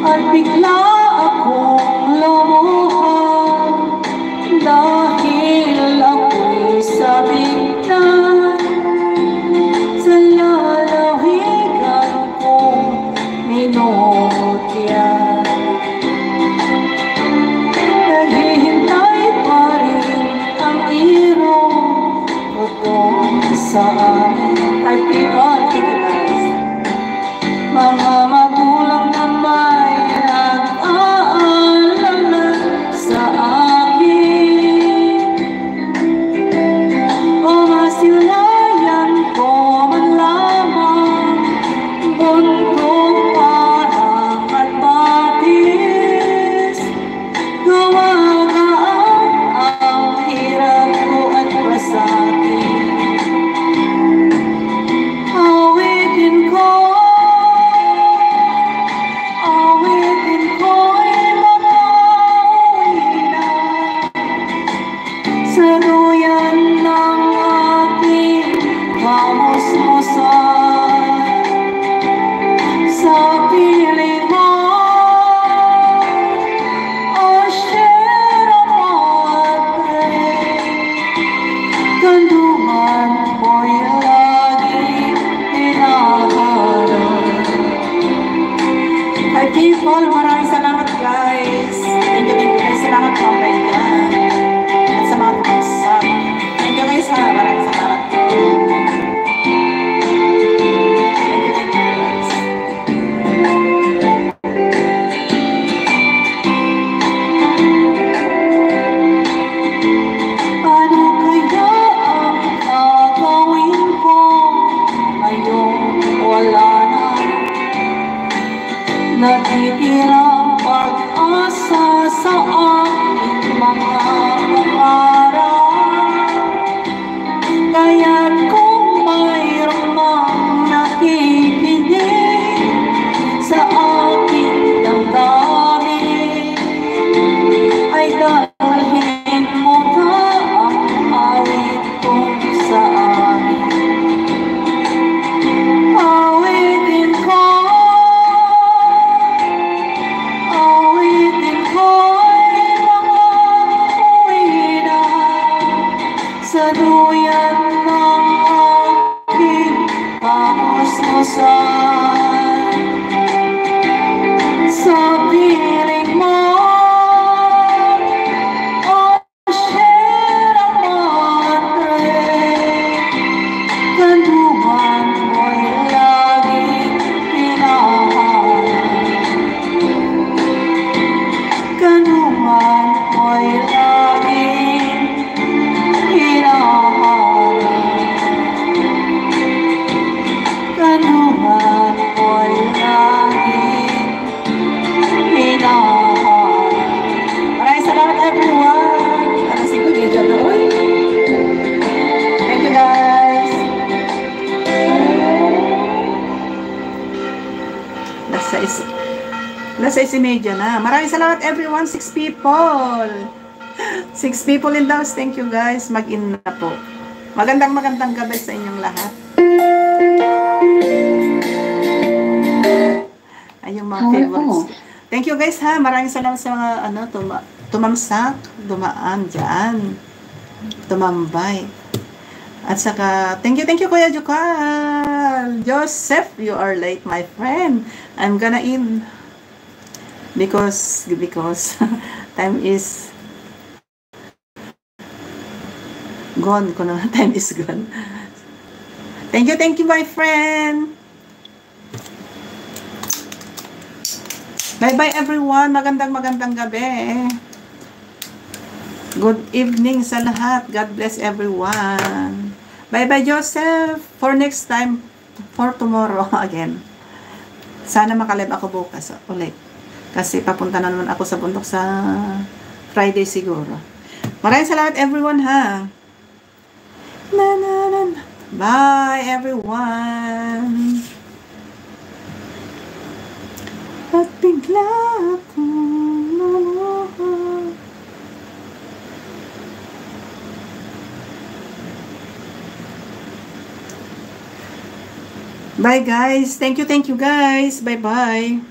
at bigla akong lumuha dahil ako'y sabiktan sa lalawigan kong minutya. Naghihintay pa rin ang irong tutong sa amin. Ay, mga magulang na may nag-aalala sa akin. O masilayan ko man lamang buntong parang at batis. Gumagaan ang hirap ko at masakit. Awitin ko sa duyan ng aking kamusmusan. Sa piling mo, o Sierra Madre, kandungan mo'y laging hinaharap. Hi people, maraming salamat guys. Thank you guys. Salamat po kayo. At sa mga kapasama. Thank you guys ha. Maraming salamat. Ano kaya ang gagawin ko ngayong wala na natitira pag-asa sa aking mga pangarap? Kaya't kung mayroong mang nakikinig sa aking damdamin, ay dalhin mo na ang awit kong sa amin. Awitin ko sa duyan ng aking kamusmusan. Sa piling mo, o Sierra Madre, kandungan mo'y laging hinaharap. Kandungan mo'y laging kandungan mo'y laging hinaharap. Maraming salamat everyone. Alasin ko dito doon. Thank you guys. Nasa 6:30 na. Maraming salamat everyone. 6 people. 6 people in the house. Thank you guys. Mag-in na po. Magandang gabi sa inyong lahat. Ay, yung mga favorites. Thank you guys ha. Maraming salamat sa mga tumamsak, dumaan dyan, tumambay. At saka, thank you Kuya Jukal. Joseph, you are late my friend. I'm gonna in because time is gone. Time is gone. Thank you my friend. Bye everyone. Magandang gabi. Good evening sa lahat. God bless everyone. Bye Joseph. For next time, for tomorrow again. Sana makalive ako bukas ulit. Kasi papunta na naman ako sa bundok sa Friday siguro. Maraming salamat everyone ha. Bye everyone. At bigla akong lumuha. Bye guys. Thank you guys. Bye.